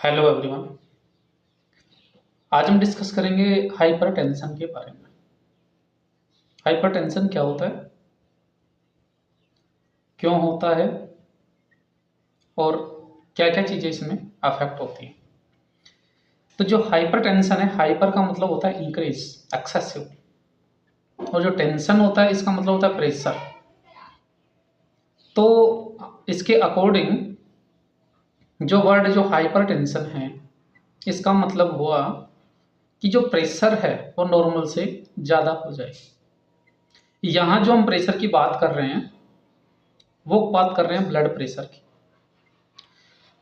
Hello everyone. आज हम discuss करेंगे हाइपरटेंशन के बारे में। हाइपरटेंशन क्या होता है, क्यों होता है और क्या क्या चीज़ें इसमें अफेक्ट होती हैं। तो जो हाइपरटेंशन है, हाइपर का मतलब होता है इंक्रीज, एक्सेसिव, और जो टेंशन होता है इसका मतलब होता है प्रेशर। तो इसके अकॉर्डिंग जो वर्ड जो हाइपरटेंशन है, इसका मतलब हुआ कि जो प्रेशर है वो नॉर्मल से ज़्यादा हो जाए। यहाँ जो हम प्रेशर की बात कर रहे हैं वो बात कर रहे हैं ब्लड प्रेशर की।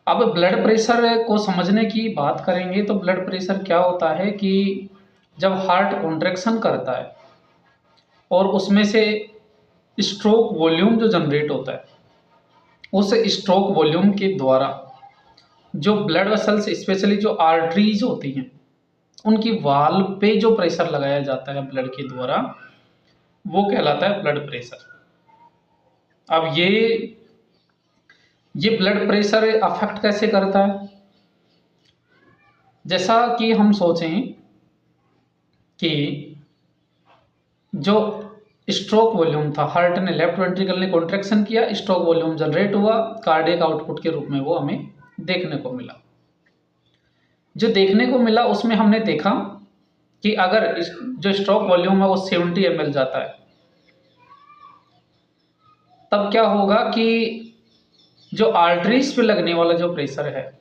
अब ब्लड प्रेशर को समझने की बात करेंगे तो ब्लड प्रेशर क्या होता है कि जब हार्ट कॉन्ट्रैक्शन करता है और उसमें से स्ट्रोक वॉल्यूम जो जनरेट होता है, उस स्ट्रोक वॉल्यूम के द्वारा जो ब्लड वेसल्स, स्पेशली जो आर्टरीज होती हैं, उनकी वाल पे जो प्रेशर लगाया जाता है ब्लड के द्वारा, वो कहलाता है ब्लड प्रेशर। अब ये ब्लड प्रेशर अफेक्ट कैसे करता है? जैसा कि हम सोचें कि जो स्ट्रोक वॉल्यूम था, हार्ट ने, लेफ्ट वेंट्रिकल ने कॉन्ट्रैक्शन किया, स्ट्रोक वॉल्यूम जनरेट हुआ, कार्डियक आउटपुट के रूप में वो हमें देखने को मिला। जो देखने को मिला उसमें हमने देखा कि अगर जो स्ट्रोक वॉल्यूम है वो 70 ml जाता है, तब क्या होगा कि जो आर्टरीज पे लगने वाला जो प्रेशर है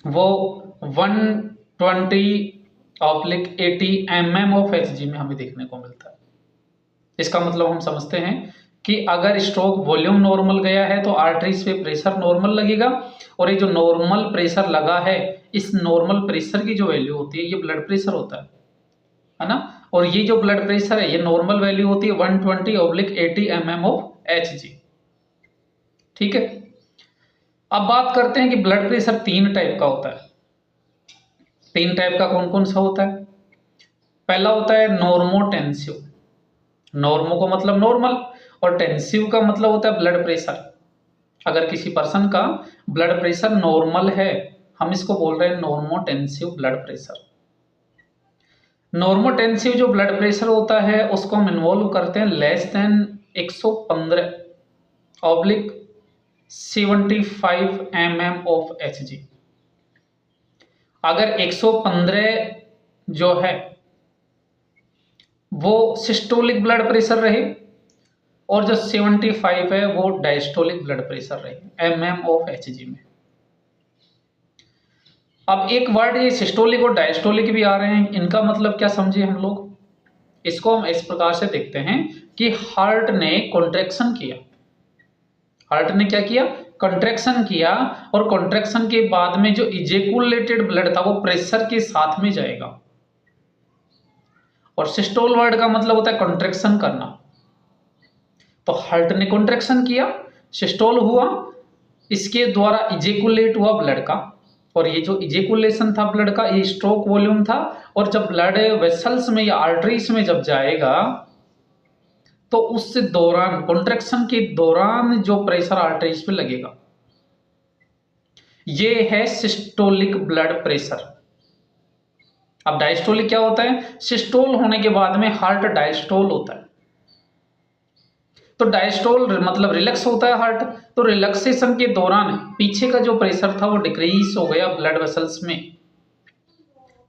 वो 120/80 mm/Hg में हमें देखने को मिलता है। इसका मतलब हम समझते हैं कि अगर स्ट्रोक वॉल्यूम नॉर्मल गया है तो आर्टरीज पे प्रेशर नॉर्मल लगेगा, और ये जो नॉर्मल प्रेशर लगा है, इस नॉर्मल प्रेशर की जो वैल्यू होती है ये ब्लड प्रेशर होता है ना। और ये जो ब्लड प्रेशर है ये नॉर्मल वैल्यू होती है 120/80 mm/Hg। ठीक है, अब बात करते हैं कि ब्लड प्रेशर 3 टाइप का होता है। 3 टाइप का कौन कौन सा होता है? पहला होता है नॉर्मोटेंसिव। नॉर्मो का मतलब नॉर्मल, और टेंसिव का मतलब होता है ब्लड प्रेशर। अगर किसी पर्सन का ब्लड प्रेशर नॉर्मल है, हम इसको बोल रहे हैं नॉर्मोटेंसिव ब्लड प्रेशर। नॉर्मोटेंसिव जो ब्लड प्रेशर होता है उसको हम इन्वॉल्व करते हैं लेस देन 115/75 mm/Hg। अगर 115 जो है वो सिस्टोलिक ब्लड प्रेशर रहे, और जो 75 है वो डायस्टोलिक ब्लड प्रेशर रहे mm/Hg में। अब एक वर्ड ये सिस्टोलिक और डायस्टोलिक भी आ रहे हैं, इनका मतलब क्या समझे हम लोग? इसको हम इस प्रकार से देखते हैं कि हार्ट ने कॉन्ट्रैक्शन किया। हार्ट ने क्या किया? कॉन्ट्रैक्शन किया, और कॉन्ट्रैक्शन के बाद में जो इजेकुलेटेड ब्लड था वो प्रेशर के साथ में जाएगा। और सिस्टोल वर्ड का मतलब होता है कॉन्ट्रैक्शन करना। तो हार्ट ने कॉन्ट्रैक्शन किया, सिस्टोल हुआ, इसके द्वारा इजेकुलेट हुआ ब्लड का, और ये जो इजेकुलेशन था ब्लड का, ये स्ट्रोक वॉल्यूम था। और जब ब्लड वेसल्स में या आर्टरीज में जब जाएगा तो उस दौरान, कॉन्ट्रैक्शन के दौरान जो प्रेशर आर्टरीज पे लगेगा, ये है सिस्टोलिक ब्लड प्रेशर। अब डायस्टोलिक क्या होता है? सिस्टोल होने के बाद में हार्ट डायस्टोल होता है। तो डायस्टोल मतलब रिलैक्स होता है हार्ट, तो रिलैक्सेशन के दौरान पीछे का जो प्रेशर था वो डिक्रीज हो गया ब्लड वेसल्स में।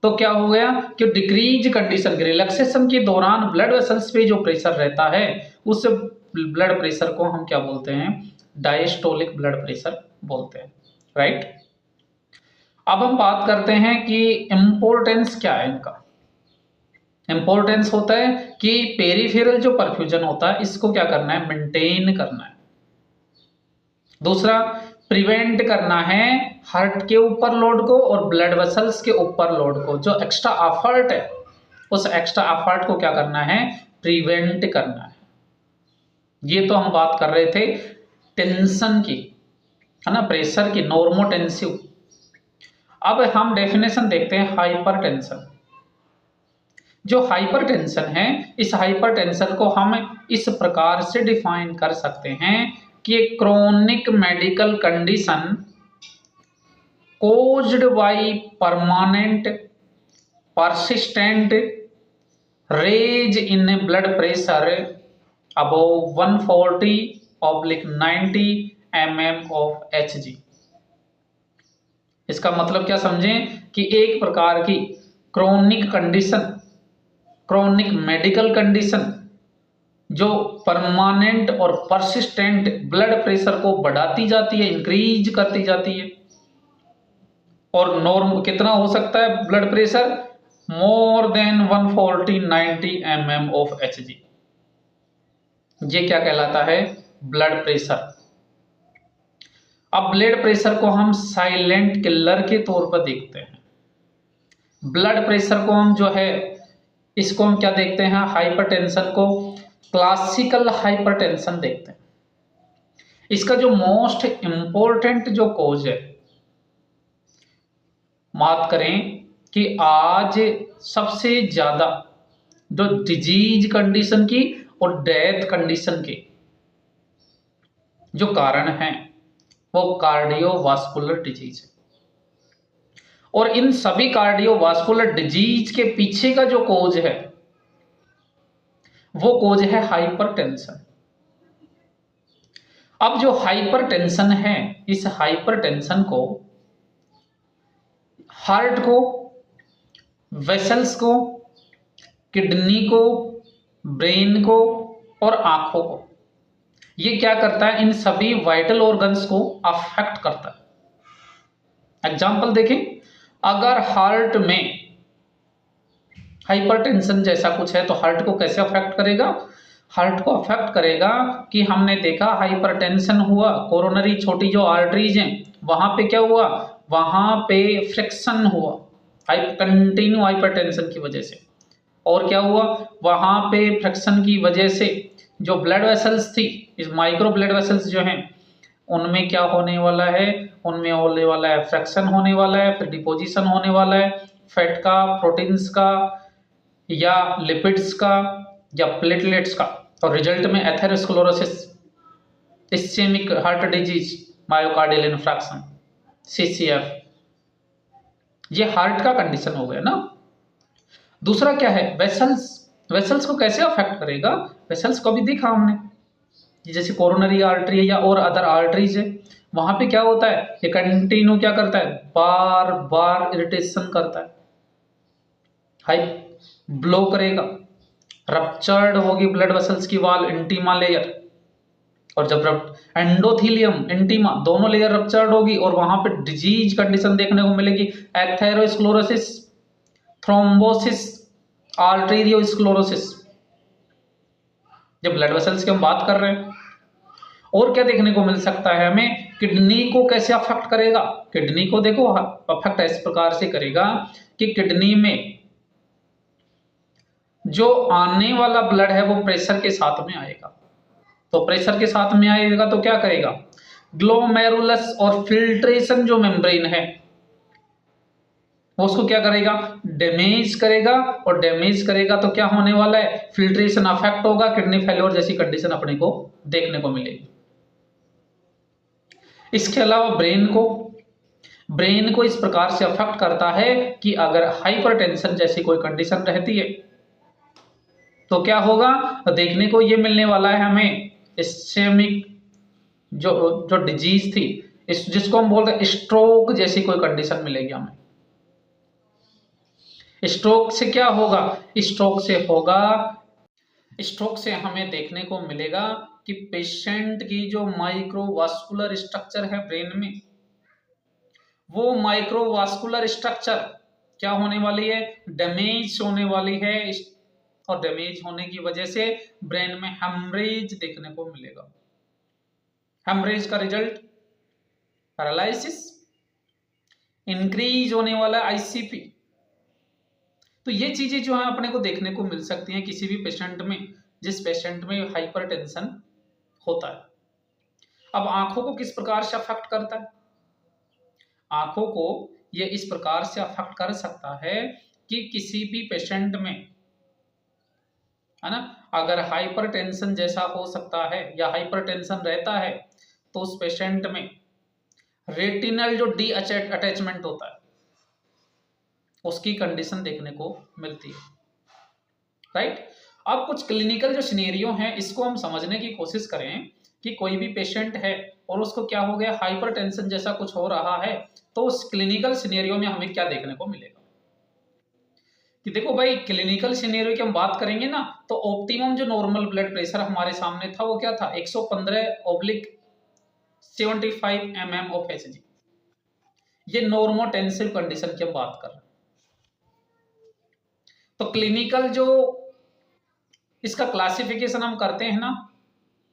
तो क्या हो गया कि डिक्रीज कंडीशन, रिलैक्सेशन के दौरान ब्लड वेसल्स पे जो प्रेशर रहता है उस ब्लड प्रेशर को हम क्या बोलते हैं? डायस्टोलिक ब्लड प्रेशर बोलते हैं, राइट। अब हम बात करते हैं कि इंपॉर्टेंस क्या है इनका। इंपॉर्टेंस होता है कि पेरिफेरल जो परफ्यूजन होता है इसको क्या करना है? मेंटेन करना है। दूसरा, प्रिवेंट करना है हार्ट के ऊपर लोड को और ब्लड वेसल्स के ऊपर लोड को। जो एक्स्ट्रा एफर्ट है उस एक्स्ट्रा एफर्ट को क्या करना है? प्रिवेंट करना है। ये तो हम बात कर रहे थे टेंशन की, है ना, प्रेशर की, नॉर्मोटेंसिव। अब हम डेफिनेशन देखते हैं हाइपरटेंशन। जो हाइपरटेंशन है, इस हाइपरटेंशन को हम इस प्रकार से डिफाइन कर सकते हैं कि एक chronic medical condition caused by permanent persistent raise in blood pressure above 140/90 mm of Hg। इसका मतलब क्या समझें कि एक प्रकार की chronic condition, chronic medical condition जो परमानेंट और परसिस्टेंट ब्लड प्रेशर को बढ़ाती जाती है, इंक्रीज करती जाती है। और नॉर्म कितना हो सकता है blood pressure? More than 140/90 mm of Hg। ये क्या कहलाता है? Blood pressure. अब ब्लड प्रेशर को हम साइलेंट किलर के तौर पर देखते हैं। ब्लड प्रेशर को हम जो है इसको हम क्या देखते हैं? हाइपरटेंशन को क्लासिकल हाइपरटेंशन देखते हैं। इसका जो मोस्ट इंपॉर्टेंट जो कॉज है, बात करें कि आज सबसे ज्यादा जो डिजीज कंडीशन की और डेथ कंडीशन के जो कारण हैं वो कार्डियोवास्कुलर डिजीज है। और इन सभी कार्डियोवास्कुलर डिजीज के पीछे का जो कोज है वो कोज है हाइपरटेंशन। अब जो हाइपरटेंशन है, इस हाइपरटेंशन को हार्ट को, वेसल्स को, किडनी को, ब्रेन को और आंखों को, ये क्या करता है? इन सभी वाइटल ऑर्गन्स को अफेक्ट करता है। एग्जाम्पल देखें, अगर हार्ट में हाइपरटेंशन जैसा कुछ है तो हार्ट को कैसे अफेक्ट करेगा? हार्ट को अफेक्ट करेगा कि हमने देखा हाइपरटेंशन हुआ, कोरोनरी छोटी जो आर्टरीज हैं वहां पे क्या हुआ? वहां पे फ्रिक्शन हुआ कंटिन्यू हाइपरटेंशन की वजह से। और क्या हुआ? वहां पे फ्रिक्शन की वजह से जो ब्लड वेसल्स थी, इस माइक्रो ब्लड वेसल्स जो हैं उनमें क्या होने वाला है? उनमें होने वाला है फ्रिक्शन होने वाला है, फिर डिपोजिशन होने वाला है फैट का, प्रोटीन्स का या लिपिड्स का या प्लेटलेट्स का, और रिजल्ट में atherosclerosis, ischaemic heart disease, myocardial infarction, CCF. ये हार्ट का कंडीशन हो गया ना। दूसरा क्या है? वेसल्स। वेसल्स को कैसे अफेक्ट करेगा? वेसल्स को भी देखा हमने, जैसे कोरोनरी आर्टरी है या और अदर आर्टरीज है, वहां पे क्या होता है? ये कंटिन्यू क्या करता है? बार बार इरिटेशन करता है, हाई ब्लो करेगा, रप्चर्ड होगी ब्लड वेसल्स की वॉल, इंटीमा लेयर, और जब एंडोथीलियम इंटीमा दोनों लेयर रप्चर्ड होगी और वहां पे डिजीज कंडीशन देखने को मिलेगी, एथेरोस्क्लेरोसिस, थ्रोम्बोसिस, आर्टेरियोस्क्लेरोसिस, जब ब्लड वेसल्स की हम बात कर रहे हैं। और क्या देखने को मिल सकता है हमें? किडनी को कैसे अफेक्ट करेगा? किडनी को देखो अफेक्ट इस प्रकार से करेगा कि किडनी में जो आने वाला ब्लड है वो प्रेशर के साथ में आएगा। तो प्रेशर के साथ में आएगा तो क्या करेगा? ग्लोमेरुलस और फिल्ट्रेशन जो मेम्ब्रेन है वो उसको क्या करेगा? डैमेज करेगा। और डैमेज करेगा तो क्या होने वाला है? फिल्ट्रेशन अफेक्ट होगा, किडनी फेलियर जैसी कंडीशन अपने को देखने को मिलेगी। इसके अलावा ब्रेन को इस प्रकार से अफेक्ट करता है कि अगर हाइपरटेंशन जैसी कोई कंडीशन रहती है तो क्या होगा? देखने को ये मिलने वाला है हमें इस्चेमिक जो जो डिजीज थी, इस जिसको हम बोलते हैं स्ट्रोक जैसी कोई कंडीशन मिलेगी हमें। स्ट्रोक से क्या होगा? स्ट्रोक से हमें देखने को मिलेगा कि पेशेंट की जो माइक्रोवास्कुलर स्ट्रक्चर है ब्रेन में, वो माइक्रोवास्कुलर स्ट्रक्चर क्या होने वाली है? डैमेज होने वाली है। और डैमेज होने की वजह से ब्रेन में हेमरेज देखने को मिलेगा। हेमरेज का रिजल्ट पैरालिसिस, इंक्रीज होने वाला आईसीपी। तो ये चीजें जो है अपने को देखने को मिल सकती हैं किसी भी पेशेंट में जिस पेशेंट में हाइपरटेंशन होता है। अब आंखों को किस प्रकार से अफेक्ट करता है? आंखों को ये इस प्रकार से अफेक्ट कर सकता है कि किसी भी पेशेंट में, है ना, अगर हाइपरटेंशन जैसा हो सकता है या हाइपरटेंशन रहता है तो उस पेशेंट में रेटिनल जो डी अटैचमेंट होता है उसकी कंडीशन देखने को मिलती है, राइट। अब कुछ क्लिनिकल जो सिनेरियो हैं इसको हम समझने की कोशिश करें कि कोई भी पेशेंट है और उसको क्या हो गया, हाइपरटेंशन जैसा कुछ हो रहा है, तो उस क्लिनिकल सिनेरियो में हमें क्या देखने को मिलेगा। कि देखो भाई, क्लिनिकल सिनेरियो की हम बात करेंगे ना, तो ऑप्टिमम जो नॉर्मल ब्लड प्रेशर हमारे सामने था वो क्या था, 115/75 mm ऑफ Hg। ये नॉर्मोटेंसिव कंडीशन की हम बात कर रहे हैं। तो क्लिनिकल जो इसका क्लासिफिकेशन हम करते हैं ना,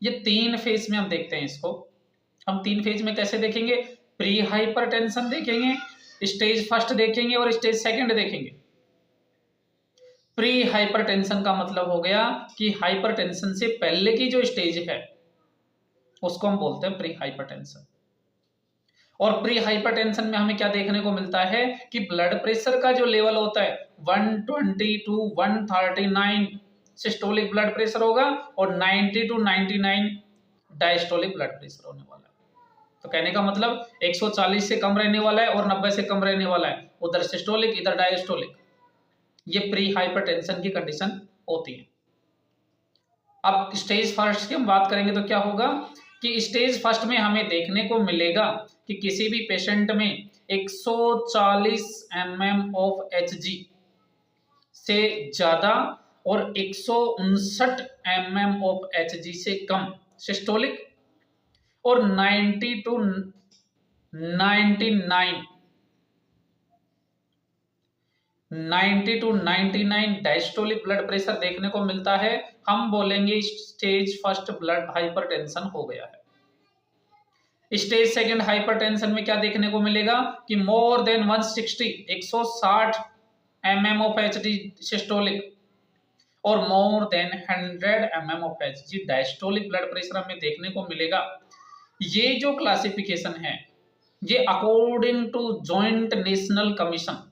ये 3 फेज में हम देखते हैं इसको। हम 3 फेज में कैसे देखेंगे, प्री हाइपरटेंशन देखेंगे, स्टेज फर्स्ट देखेंगे और स्टेज सेकंड देखेंगे। प्री हाइपरटेंशन का मतलब हो गया कि हाइपरटेंशन से पहले की जो स्टेज है उसको हम बोलते हैं प्री हाइपरटेंशन। और प्री हाइपरटेंशन में हमें क्या देखने को मिलता है कि ब्लड प्रेशर का जो लेवल होता है 120 to 139 सिस्टोलिक ब्लड प्रेशर होगा और 90 to 99 डायस्टोलिक ब्लड प्रेशर होने वाला है। तो कहने का मतलब 140 से कम रहने वाला है और 90 से कम रहने वाला है, उधर सिस्टोलिक इधर डायस्टोलिक। ये प्री हाइपरटेंशन की कंडीशन होती है। अब स्टेज फर्स्ट की हम बात करेंगे तो क्या होगा कि स्टेज फर्स्ट में हमें देखने को मिलेगा कि किसी भी पेशेंट में 140 mm ऑफ Hg से ज्यादा और 159 mm ऑफ Hg से कम सिस्टोलिक और 90 to 99 डायस्टोलिक ब्लड प्रेशर देखने को मिलता है। हम बोलेंगे स्टेज फर्स्ट ब्लड हाइपरटेंशन हो गया है। स्टेज सेकंड हाइपरटेंशन में क्या देखने को मिलेगा कि more than 160 mm of Hg systolic और more than 100 mm of Hg diastolic blood pressure हमें देखने को मिलेगा। ये जो क्लासिफिकेशन है ये according to joint national commission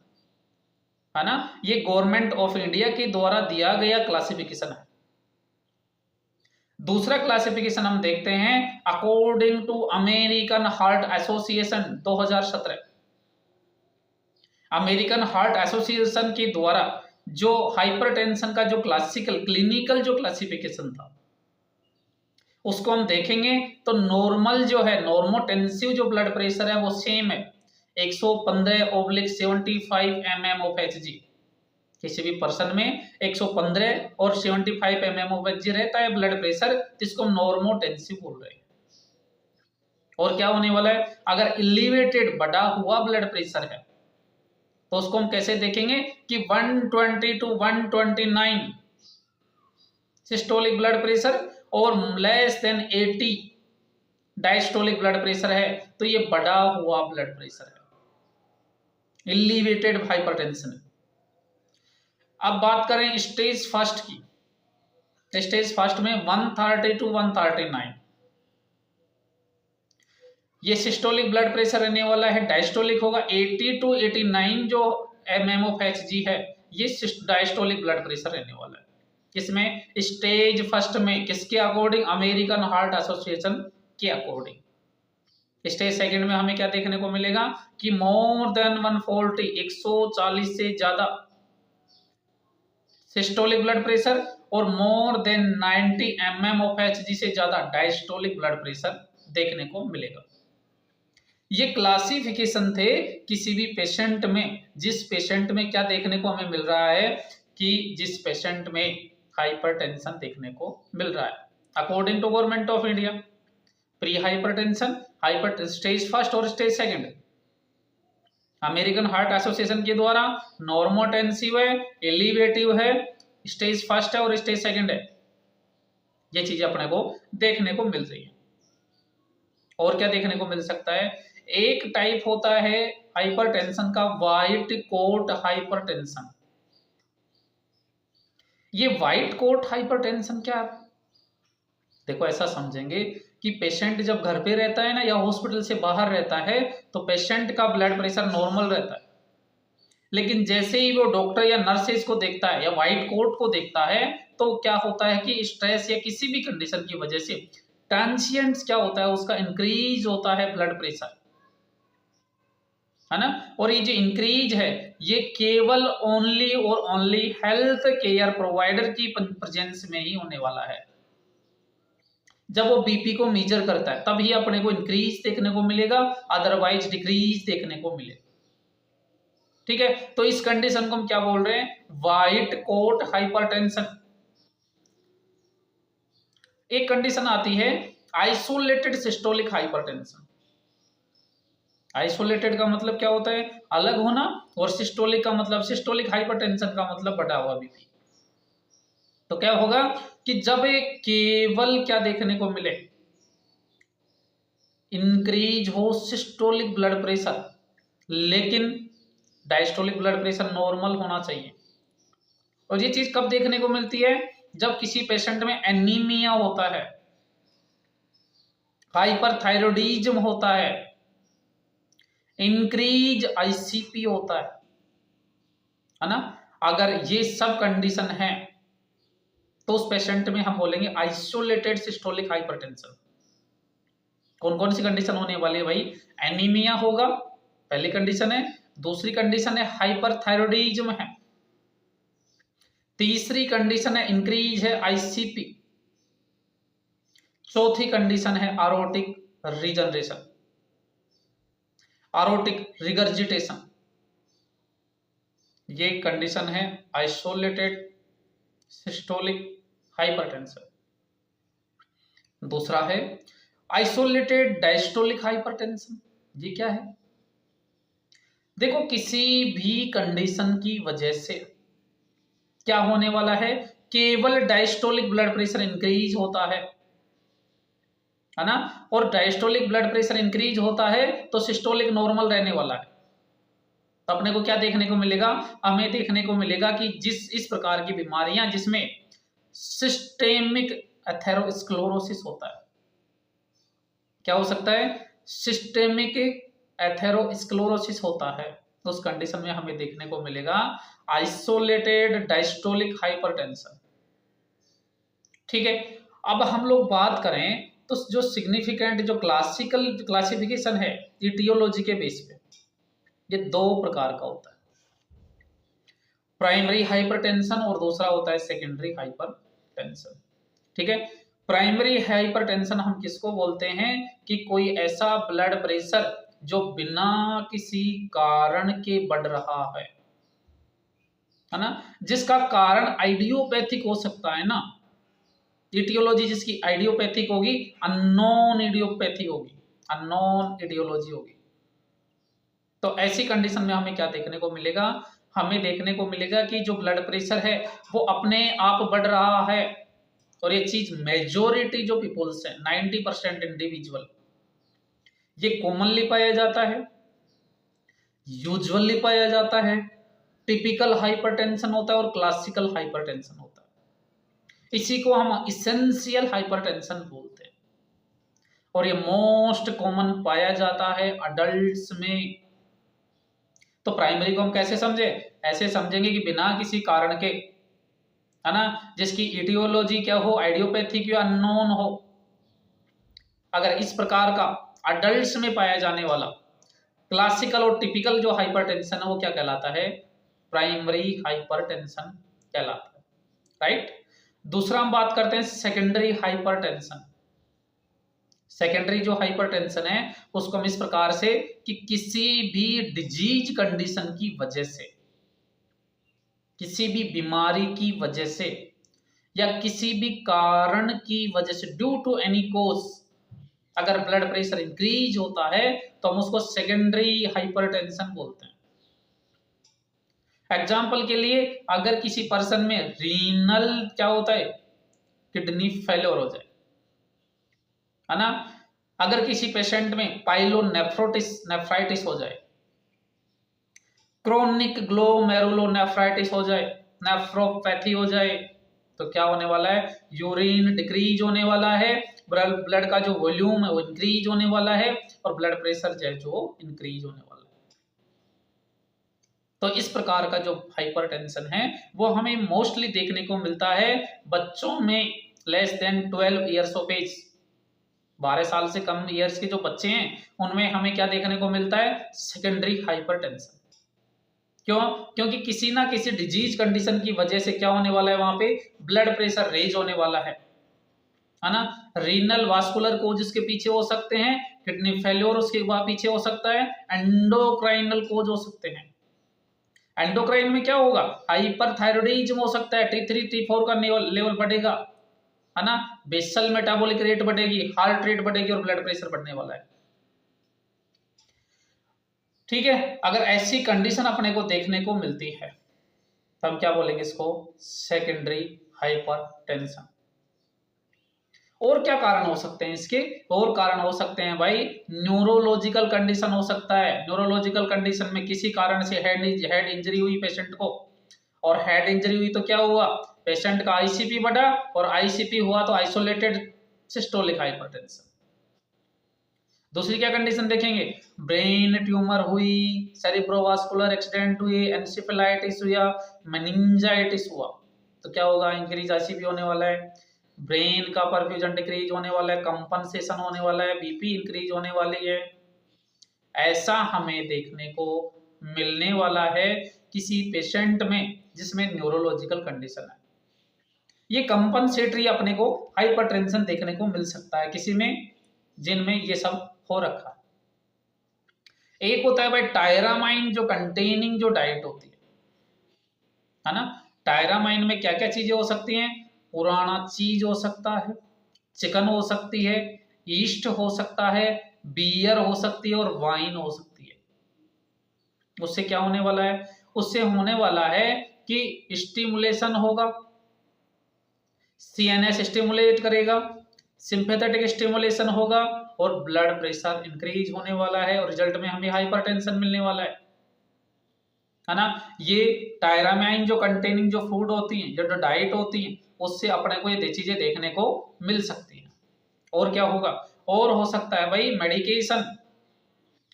है ना, ये गवर्नमेंट ऑफ इंडिया के द्वारा दिया गया क्लासिफिकेशन है। दूसरा क्लासिफिकेशन हम देखते हैं according to American heart Association 2017। American heart association के द्वारा जो हाइपरटेंशन का जो क्लिनिकल जो क्लासिफिकेशन था उसको हम देखेंगे तो नॉर्मल जो है, नॉर्मोटेंसिव जो ब्लड प्रेशर है वो सेम है 115/75 mm ऑफ Hg। किसी भी पर्सन में 115 और 75 mm ऑफ Hg रहता है ब्लड प्रेशर, जिसको हम नॉर्मोटेंसिव बोल रहे हैं। और क्या होने वाला है, अगर एलिवेटेड बढ़ा हुआ ब्लड प्रेशर है तो उसको हम कैसे देखेंगे कि 120 to 129 सिस्टोलिक ब्लड प्रेशर और less than 80 diastolic blood pressure है तो ये बढ़ा हुआ ब्लड प्रेशर है, एलिवेटेड हाइपरटेंशन। अब बात करें स्टेज फर्स्ट की, स्टेज फर्स्ट में 130 to 139 ये सिस्टोलिक ब्लड प्रेशर रहने वाला है। डायस्टोलिक होगा 80 to 89 जो mm ऑफ Hg है, ये डायस्टोलिक ब्लड प्रेशर रहने वाला है। इसमें स्टेज फर्स्ट में किसके अकॉर्डिंग, अमेरिकन हार्ट एसोसिएशन के अकॉर्डिंग। स्टेज सेकंड में हमें क्या देखने को मिलेगा कि मोर देन 140 140 से ज्यादा सिस्टोलिक ब्लड प्रेशर और more then 90 mm of Hg से ज्यादा डायस्टोलिक ब्लड प्रेशर देखने को मिलेगा। ये क्लासिफिकेशन थे किसी भी पेशेंट में, जिस पेशेंट में क्या देखने को हमें मिल रहा है कि जिस पेशेंट में हाइपरटेंशन देखने को मिल रहा है according to government of India. Pre hypertension, hyper stage first और stage second American heart association के द्वारा नॉर्मोटेंसिव है, एलिवेटिव है, स्टेज फर्स्ट है और स्टेज सेकंड है। ये चीजें अपने को देखने को मिल रही है। और क्या देखने को मिल सकता है, एक टाइप होता है हाइपरटेंशन का व्हाइट कोट हाइपरटेंशन। ये व्हाइट कोट हाइपरटेंशन क्या, देखो ऐसा समझेंगे कि पेशेंट जब घर पे रहता है ना या हॉस्पिटल से बाहर रहता है तो पेशेंट का ब्लड प्रेशर नॉर्मल रहता है, लेकिन जैसे ही वो डॉक्टर या नर्सेज को देखता है या व्हाइट कोट को देखता है तो क्या होता है कि स्ट्रेस या किसी भी कंडीशन की वजह से ट्रांसिएंट्स क्या होता है उसका इंक्रीज होता है ब्लड प्रेशर। है ना। और ये जो इंक्रीज है ये केवल ओनली और ओनली हेल्थ केयर प्रोवाइडर की प्रेजेंस में ही होने वाला है। जब वो बीपी को मेजर करता है तब ही अपने को इंक्रीज देखने को मिलेगा, अदरवाइज डिक्रीज देखने को मिलेगा। ठीक है, तो इस कंडीशन को हम क्या बोल रहे हैं, व्हाइट कोट हाइपरटेंशन। एक कंडीशन आती है आइसोलेटेड सिस्टोलिक हाइपरटेंशन। आइसोलेटेड का मतलब क्या होता है, अलग होना, और सिस्टोलिक का मतलब, सिस्टोलिक हाइपरटेंशन का मतलब बढ़ा हुआ बीपी। तो क्या होगा कि जब एक केवल क्या देखने को मिले, इंक्रीज हो सिस्टोलिक ब्लड प्रेशर, लेकिन डायस्टोलिक ब्लड प्रेशर नॉर्मल होना चाहिए। और ये चीज कब देखने को मिलती है, जब किसी पेशेंट में एनीमिया होता है, हाइपरथायरॉयडिज्म होता है, इंक्रीज आईसीपी होता है ना। अगर ये सब कंडीशन है तो उस पेशेंट में हम बोलेंगे आइसोलेटेड सिस्टोलिक हाइपरटेंशन। कौन कौन सी कंडीशन होने वाली है भाई, एनीमिया होगा, पहली कंडीशन है। दूसरी कंडीशन है हाइपरथायरॉयडिज्म है। तीसरी कंडीशन है इंक्रीज है आईसीपी। चौथी कंडीशन है आरोटिक रीजनरेशन, आरोटिक रिगर्जिटेशन। ये कंडीशन है आइसोलेटेड सिस्टोलिक हाइपरटेंशन। दूसरा है आइसोलेटेड डायस्टोलिक हाइपरटेंशन। ये क्या है, देखो किसी भी कंडीशन की वजह से क्या होने वाला है, केवल डायस्टोलिक ब्लड प्रेशर इंक्रीज होता है ना। और डायस्टोलिक ब्लड प्रेशर इंक्रीज होता है तो सिस्टोलिक नॉर्मल रहने वाला है। तो अपने को क्या देखने को मिलेगा, हमें देखने को मिलेगा कि इस प्रकार की बीमारियां जिसमें सिस्टेमिक एथेरोस्क्लेरोसिस होता है, क्या हो सकता है, सिस्टेमिक एथेरोस्क्लेरोसिस होता है, तो उस कंडीशन में हमें देखने को मिलेगा आइसोलेटेड डायस्टोलिक हाइपरटेंशन। ठीक है, अब हम लोग बात करें तो जो सिग्निफिकेंट जो क्लासिकल क्लासिफिकेशन है इटियोलॉजी के बेस पे, ये दो प्रकार का होता है, प्राइमरी हाइपरटेंशन और दूसरा होता है सेकेंडरी हाइपरटेंशन। ठीक है, प्राइमरी हाइपरटेंशन हम किसको बोलते हैं कि कोई ऐसा ब्लड प्रेशर जो बिना किसी कारण के बढ़ रहा है ना, जिसका कारण आइडियोपैथिक हो सकता है ना। इटियोलॉजी जिसकी आइडियोपैथिक होगी, अननोन इडियोपैथी होगी, अननोन इडियोलॉजी होगी। तो ऐसी कंडीशन में हमें क्या देखने को मिलेगा, हमें देखने को मिलेगा कि जो ब्लड प्रेशर है वो अपने आप बढ़ रहा है। और ये चीज मेजोरिटी जो पीपल्स है 90% इंडिविजुअल, ये कॉमनली पाया जाता है, यूजुअली पाया जाता है, टिपिकल हाइपरटेंशन होता है और क्लासिकल हाइपरटेंशन होता है। इसी को हम इसेंशियल हाइपरटेंशन बोलते हैं और ये मोस्ट कॉमन पाया जाता है अडल्ट्स में। तो प्राइमरी को हम कैसे समझे, ऐसे समझेंगे कि बिना किसी कारण के, है ना, जिसकी इटियोलॉजी क्या हो, आइडियोपैथिक या अननोन हो, अगर इस प्रकार का अडल्ट्स में पाया जाने वाला क्लासिकल और टिपिकल जो हाइपरटेंशन है वो क्या कहलाता है, प्राइमरी हाइपरटेंशन कहलाता है। राइट, दूसरा हम बात करते हैं सेकेंडरी हाइपरटेंशन। सेकेंडरी जो हाइपरटेंशन है उसको हम इस प्रकार से कि किसी भी डिजीज कंडीशन की वजह से, किसी भी बीमारी की वजह से या किसी भी कारण की वजह से, ड्यू टू एनी कोज, अगर ब्लड प्रेशर इंक्रीज होता है तो हम उसको सेकेंडरी हाइपरटेंशन बोलते हैं। एग्जाम्पल के लिए, अगर किसी पर्सन में रीनल क्या होता है, किडनी फेलियर हो जाए, है ना, अगर किसी पेशेंट में पाइलोनेफ्राइटिस हो जाए, क्रोनिक ग्लोमेरुलोनेफ्राइटिस हो जाए, नेफ्रोपैथी हो जाए, तो क्या होने वाला है, यूरिन डिक्रीज होने वाला है, ब्लड का जो वॉल्यूम है वो इंक्रीज होने वाला है और ब्लड प्रेशर जो है जो इंक्रीज होने वाला है। तो इस प्रकार का जो हाइपरटेंशन है वो हमें मोस्टली देखने को मिलता है बच्चों में less than 12 years of age, 12 साल से कम ईयर्स के जो बच्चे हैं उनमें हमें क्या देखने को मिलता है, सेकेंडरी हाइपरटेंशन। क्यों? क्योंकि किसी ना किसी डिजीज कंडीशन की वजह से क्या होने वाला है, वहां पे ब्लड प्रेशर रेज होने वाला है ना। रीनल वास्कुलर कोज इसके पीछे हो सकते हैं, किडनी फेल्योर उसके बाद पीछे हो सकता है, एंडोक्राइनल कोज हो सकते हैं। एंडोक्राइन में क्या होगा, हाइपरथायरॉयडिज्म हो सकता है, T3 T4 का लेवल बढ़ेगा, है ना। बेसल मेटाबॉलिक रेट बढ़ेगी, हार्ट रेट बढ़ेगी और ब्लड प्रेशर बढ़ने वाला है। ठीक है, अगर ऐसी कंडीशन अपने को देखने को मिलती है तो हम क्या बोलेंगे इसको, सेकेंडरी हाइपरटेंशन। और क्या कारण हो सकते हैं इसके, और कारण हो सकते हैं भाई, न्यूरोलॉजिकल कंडीशन हो सकता है। न्यूरोलॉजिकल कंडीशन में किसी कारण से हेड इंजरी हुई पेशेंट को, और हेड इंजरी हुई तो क्या हुआ, पेशेंट का आईसीपी बढ़ा, और आईसीपी हुआ तो आइसोलेटेड सिस्टोलिक हाइपरटेंशन। दूसरी क्या कंडीशन देखेंगे, ब्रेन ट्यूमर हुई, सेरिब्रोवास्कुलर एक्सीडेंट हुई, एंसेफेलाइटिस हुआ, मेनिंजाइटिस हुआ, तो क्या होगा, इंक्रीज आईसीपी होने वाला है, ब्रेन का परफ्यूजन डिक्रीज होने वाला है, कंपनसेशन होने वाला है, बीपी इंक्रीज होने वाली है। ऐसा हमें देखने को मिलने वाला है किसी पेशेंट में जिसमें न्यूरोलॉजिकल कंडीशन है। ये कंपनसेटरी अपने को हाइपरटेंशन देखने को मिल सकता है किसी में जिनमें ये सब हो रखा है। एक होता है भाई टायरामाइन जो कंटेनिंग जो डाइट होती है ना। टायरामाइन में क्या क्या चीजें हो सकती हैं, पुराना चीज हो सकता है, चिकन हो सकती है, ईस्ट हो सकता है, बियर हो सकती है और वाइन हो सकती है। उससे क्या होने वाला है, उससे होने वाला है कि स्टिमुलेशन होगा, सीएनएस स्टिमुलेट करेगा, सिंपैथेटिक स्टिमुलेशन होगा और ब्लड प्रेशर इंक्रीज होने वाला है, और रिजल्ट में हमें हाइपरटेंशन मिलने वाला है ना। ये टायरामाइन जो कंटेनिंग जो फूड होती हैं, जो डाइट होती हैं, उससे अपने को ये चीजें देखने को मिल सकती हैं। और क्या होगा, और हो सकता है भाई मेडिकेशन,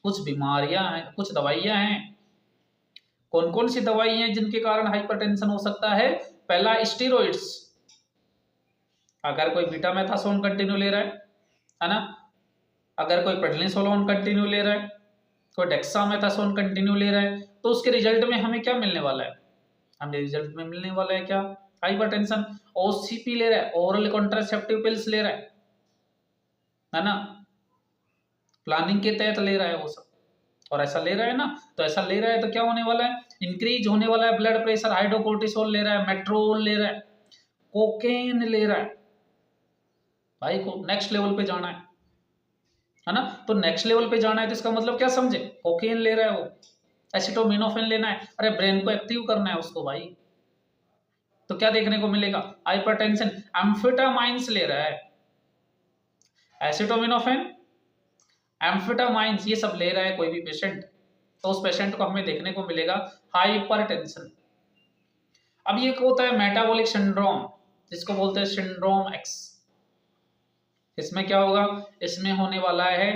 कुछ बीमारियां हैं, कुछ दवाइयां हैं। कौन कौन सी दवाई हैं जिनके कारण हाइपरटेंशन हो सकता है, पहला स्टेरॉइड्स, अगर कोई बीटामेथासोन कंटिन्यू ले रहा है ना, अगर कोई प्रेडनिसोलोन कंटिन्यू ले रहा है, कोई डेक्सामेथासोन कंटिन्यू ले रहा है, तो उसके रिजल्ट में हमें क्या मिलने वाला है, हमें रिजल्ट में मिलने वाला है क्या, हाइपरटेंशन। ओसीपी ले रहा है, ओरल कॉन्ट्रासेप्टिव पिल्स ले रहा है ना, प्लानिंग के तहत ले रहा है वो सब, और ऐसा ले रहा है ना, तो ऐसा ले रहा है तो क्या होने वाला है, इंक्रीज होने वाला है ब्लड प्रेशर, हाइड्रोकोर्टिसोल ले रहा है, मेट्रोल ले रहा है, कोकेन ले रहा है, भाई को नेक्स्ट लेवल पे जाना है ना। तो नेक्स्ट लेवल पे जाना है तो इसका मतलब क्या समझे, कोकेन ले रहा है वो, एसिटोमिनोफेन लेना है, अरे ब्रेन को एक्टिव करना है उसको भाई, तो क्या देखने को मिलेगा, हाइपरटेंशन। एम्फेटामाइंस ले रहा है, एसिटोमिनोफेन, एम्फेटामाइंस, ये सब ले रहा है कोई भी पेशेंट, तो उस पेशेंट को हमें देखने को मिलेगा हाइपरटेंशन। अब ये होता है मेटाबॉलिक सिंड्रोम, जिसको बोलते हैं सिंड्रोम एक्स। इसमें क्या होगा, इसमें होने वाला है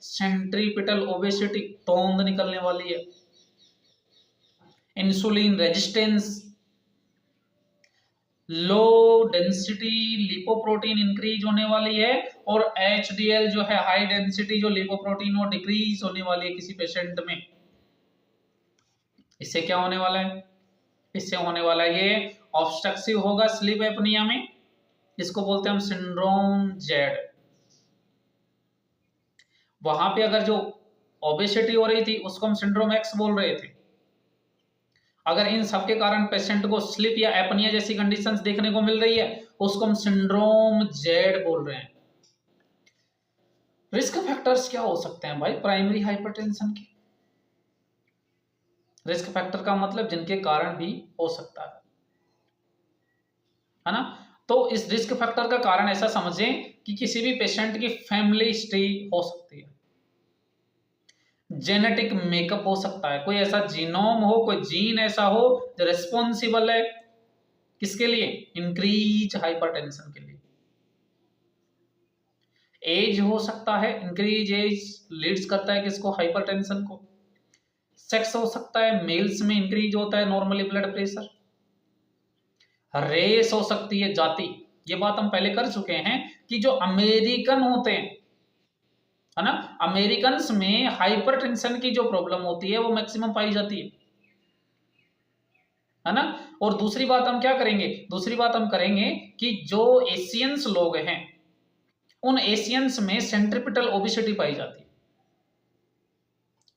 सेंट्रीपिटल ओबेसिटी, तोंद निकलने वाली है, insulin resistance, low density lipoprotein increase होने वाली है, और एचडीएल जो है हाई डेंसिटी जो लिपोप्रोटीन वो डिक्रीज होने वाली है किसी पेशेंट में। इससे क्या होने वाला है, इससे होने वाला है ये ऑब्स्ट्रक्टिव होगा स्लीप एपनिया में, इसको बोलते हैं हम सिंड्रोम जेड। वहां पे अगर जो ओबेसिटी हो रही थी उसको हम सिंड्रोम एक्स बोल रहे थे। अगर इन सब के कारण पेशेंट को स्लिप या एपनिया जैसी कंडीशंस देखने को मिल रही है, उसको हम सिंड्रोम जेड बोल रहे हैं। रिस्क फैक्टर्स क्या हो सकते हैं भाई प्राइमरी हाइपरटेंशन के, रिस्क फैक्टर का मतलब जिनके कारण भी हो सकता है ना। तो इस रिस्क फैक्टर का कारण ऐसा समझें कि किसी भी पेशेंट की फैमिली हिस्ट्री हो सकती है, जेनेटिक मेकअप हो सकता है, कोई ऐसा जीनोम हो, कोई जीन ऐसा हो जो रिस्पॉन्सिबल है किसके लिए, इंक्रीज हाइपरटेंशन के लिए। एज हो सकता है, इंक्रीज एज लीड्स करता है किसको, हाइपरटेंशन को। सेक्स हो सकता है, मेल्स में इंक्रीज होता है नॉर्मली ब्लड प्रेशर। रेस हो सकती है, जाति, ये बात हम पहले कर चुके हैं कि जो अमेरिकन होते हैं है ना। अमेरिकन्स में हाइपरटेंशन की जो प्रॉब्लम होती है वो मैक्सिमम पाई जाती है ना। और दूसरी बात हम क्या करेंगे, दूसरी बात हम करेंगे कि जो एशियंस लोग हैं उन एशियंस में सेंट्रिपिटल ओबेसिटी पाई जाती है।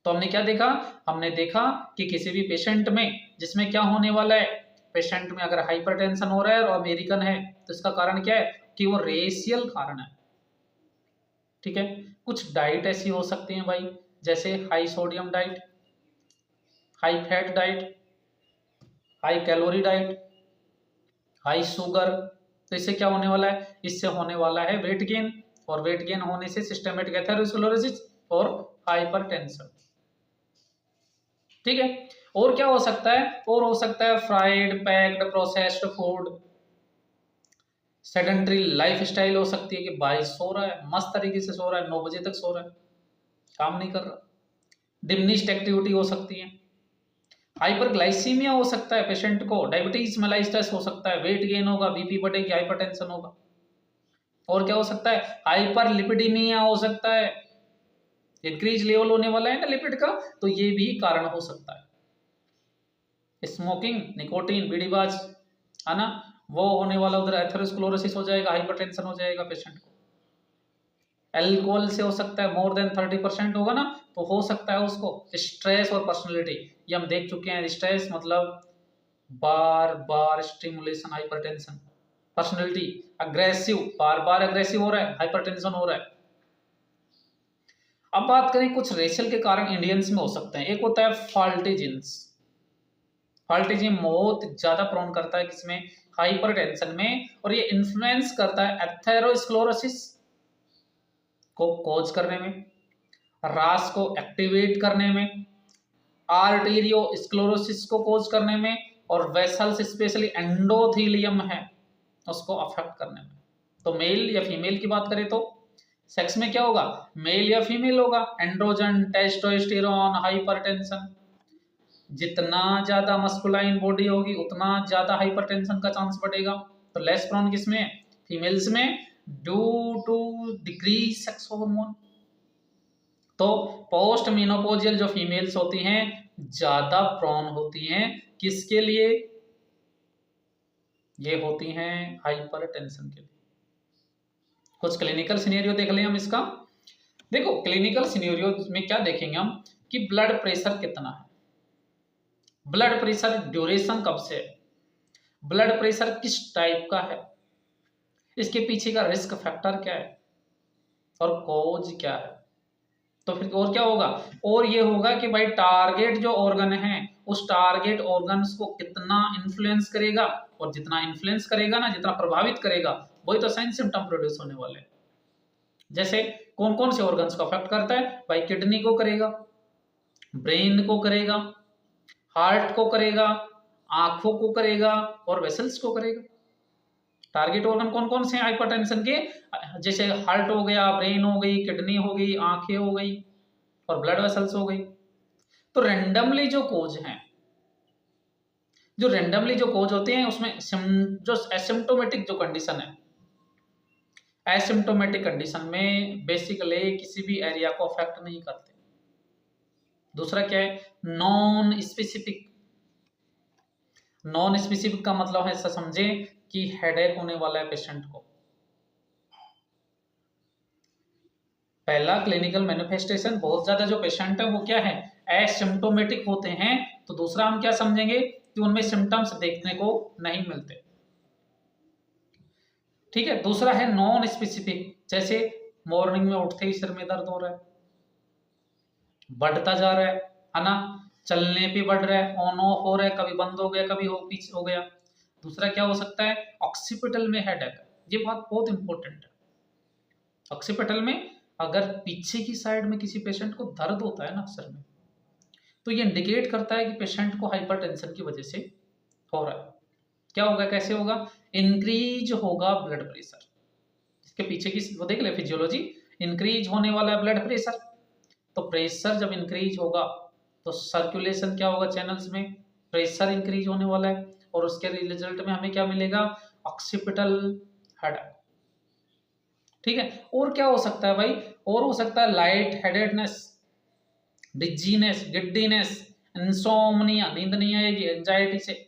तो हमने क्या देखा, हमने देखा कि किसी भी पेशेंट में जिसमें क्या होने वाला है, पेशेंट में अगर हाइपरटेंशन हो रहा है और अमेरिकन है तो इसका कारण क्या है कि वो रेशियल कारण है। ठीक है, कुछ डाइट ऐसी हो सकती है भाई, जैसे high sodium diet, high fat diet, high calorie diet, high sugar. तो इससे क्या होने वाला है, इससे होने वाला है वेट गेन, और वेट गेन होने से सिस्टेमेटिक एथेरोस्क्लेरोसिस और हाइपरटेंशन। ठीक है, और क्या हो सकता है, और हो सकता है fried packed processed food, sedentary life style हो सकती है कि भाई सो रहा है, मस्त तरीके से सो रहा है, 9 बजे तक सो रहा है, काम नहीं कर रहा। डिमिनिश्ड एक्टिविटी हो सकती है, हाइपरग्लाइसीमिया हो सकता है पेशेंट को, डायबिटीज मेलाइटस हो सकता है, वेट गेन होगा, बीपी बढ़ेगी, हाइपरटेंशन होगा। और क्या हो सकता है, हाइपरलिपिडीमिया हो सकता है, इंक्रीज लेवल होने वाला है ना लिपिड का, तो ये भी कारण हो सकता है। स्मोकिंग, निकोटीन, बीड़ीबाज, है ना, वो होने वाला, उधर एथेरोस्क्लेरोसिस हो जाएगा, हाइपरटेंशन हो जाएगा पेशेंट को। एल्कोहल से हो सकता है, मोर देन 30% होगा ना, तो हो सकता है उसको। स्ट्रेस और पर्सनैलिटी, ये हम देख चुके हैं, स्ट्रेस मतलब बार बार स्टिमुलेशन, हाइपरटेंशन। पर्सनैलिटी अग्रेसिव, बार बार अग्रेसिव हो रहा है, हाइपरटेंशन हो रहा है। अब बात करें कुछ रेशियल के कारण इंडियंस में हो सकते हैं। एक होता है फॉल्टी जीन्स, फॉल्टी जीन बहुत ज्यादा प्रोन करता है किसमें, हाइपरटेंशन में, और ये इन्फ्लुएंस करता है एथेरोस्क्लेरोसिस को कोज करने में, रास को एक्टिवेट करने में, आर्टेरियोस्क्लेरोसिस को कोज करने में, और वेसल्स स्पेशली एंडोथेलियम है उसको अफेक्ट करने में। तो मेल या फीमेल की बात करें तो सेक्स में क्या होगा, मेल या फीमेल होगा, एंड्रोजन, टेस्टोस्टेरोन, हाइपरटेंशन। जितना ज्यादा मस्कुलाइन बॉडी होगी उतना ज्यादा हाइपरटेंशन का चांस बढ़ेगा। तो लेस प्रोन किसमें है, फीमेल्स में, due to decrease sex hormone. तो पोस्ट मेनोपॉजियल जो फीमेल्स होती हैं ज्यादा प्रोन होती हैं किसके लिए, ये होती हैं हाइपरटेंशन के लिए। कुछ क्लिनिकल सिनेरियो देख लें हम इसका। देखो क्लिनिकल सिनेरियो में क्या देखेंगे हम कि ब्लड प्रेशर कितना है, ब्लड प्रेशर ड्यूरेशन कब से है, ब्लड प्रेशर किस टाइप का है, इसके पीछे का रिस्क फैक्टर क्या है, और कॉज क्या है। तो फिर और क्या होगा, और ये होगा कि भाई टारगेट जो ऑर्गन है उस टारगेट ऑर्गन्स को कितना इन्फ्लुएंस करेगा, और जितना इन्फ्लुएंस करेगा ना, जितना प्रभावित करेगा, वही तो साइन सिम्टम प्रोड्यूस होने वाले हैं। जैसे कौन कौन से ऑर्गन्स को अफेक्ट करता है भाई, किडनी को करेगा, ब्रेन को करेगा, हार्ट को करेगा, आंखों को करेगा, और वेसल्स को करेगा। टारगेट ऑर्गन कौन कौन से हैं हाइपरटेंशन के, जैसे हार्ट हो गया, ब्रेन हो गई, किडनी हो गई, आंखें हो गई, और ब्लड वेसल्स हो गई। तो रेंडमली जो कोज हैं, जो रेंडमली जो कोज होते हैं उसमें जो एसिम्प्टोमेटिक जो कंडीशन है, एसिम्प्टोमेटिक कंडीशन में बेसिकली किसी भी एरिया को अफेक्ट नहीं करते। दूसरा क्या है, नॉन स्पेसिफिक। नॉन स्पेसिफिक का मतलब है ऐसा समझे कि हेडेक होने वाला है पेशेंट को, पहला क्लिनिकल मैनिफेस्टेशन, बहुत ज्यादा जो पेशेंट है वो क्या है, एसिम्प्टोमेटिक होते हैं। तो दूसरा हम क्या समझेंगे कि उनमें सिम्टम्स देखने को नहीं मिलते। ठीक है, दूसरा है नॉन स्पेसिफिक, जैसे मॉर्निंग में उठते ही सिर में दर्द हो रहा है, बढ़ता जा रहा है ना, चलने पे बढ़ रहा है, ऑन ऑफ हो रहा है, कभी बंद हो गया, कभी हो पीछे हो गया। दूसरा क्या हो सकता है, ऑक्सीपिटल में हेडेक, ये बात बहुत इंपॉर्टेंट है। ऑक्सीपिटल में अगर पीछे की साइड में किसी पेशेंट को दर्द होता है ना सर में, तो ये इंडिकेट करता है कि पेशेंट को हाइपरटेंशन की वजह से हो रहा है। क्या होगा, कैसे होगा, इंक्रीज होगा ब्लड प्रेशर, इसके पीछे की वो देख ले फिजियोलॉजी, इंक्रीज होने वाला है ब्लड प्रेशर। तो प्रेशर जब इंक्रीज होगा तो सर्कुलेशन क्या होगा चैनल्स में, प्रेशर इंक्रीज होने वाला है, और उसके रिजल्ट में हमें क्या मिलेगा, ऑक्सीपिटल हेडेक। ठीक है। और क्या हो सकता है भाई, और हो सकता है लाइट हेडेडनेस, डिजीनेस, गिड्डीनेस, इंसोम्निया, नींद नहीं आएगी एंजाइटी से।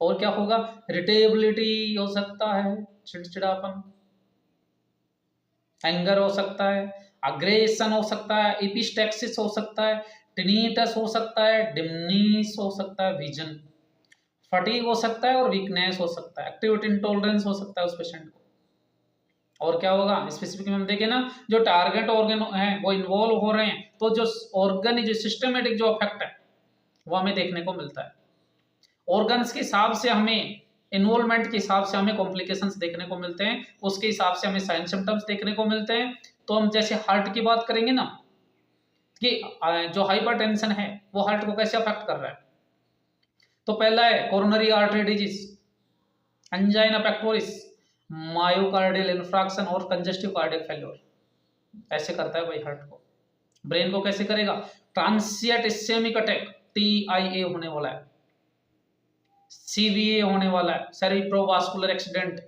और क्या होगा, इरिटेबिलिटी हो सकता है, चिड़चिड़ापन, एंगर हो सकता है, अग्रेशन हो सकता है, एपिस्टैक्सिस हो सकता है, टिनीटस हो सकता है, डिमनीस हो सकता है, विजन, फटीग हो सकता है और वीकनेस हो सकता है, एक्टिविटी इंटॉलरेंस हो सकता है उस पेशेंट को। और क्या होगा स्पेसिफिक में हम देखें ना, जो टारगेट ऑर्गन है वो इन्वॉल्व हो रहे हैं, तो जो ऑर्गन जो सिस्टमेटिक जो अफेक्ट है वो हमें देखने को मिलता है। ऑर्गन्स के हिसाब से हमें, इन्वॉल्वमेंट के हिसाब से हमें कॉम्प्लिकेशंस देखने को मिलते हैं, उसके हिसाब से हमें साइन सिम्टम्स देखने को मिलते हैं। तो हम जैसे हार्ट की बात करेंगे ना, कि जो हाइपरटेंशन है वो हार्ट को कैसे अफेक्ट कर रहा है, तो पहला है coronary artery disease, angina pectoris, myocardial infarction और कंजेस्टिव कार्डियक फेल्योर, ऐसे करता है भाई हार्ट को। ब्रेन को कैसे करेगा, ट्रांसिएंट इस्केमिक अटैक, TIA होने वाला है, CVA होने वाला है, सेरिब्रोवास्कुलर एक्सीडेंट,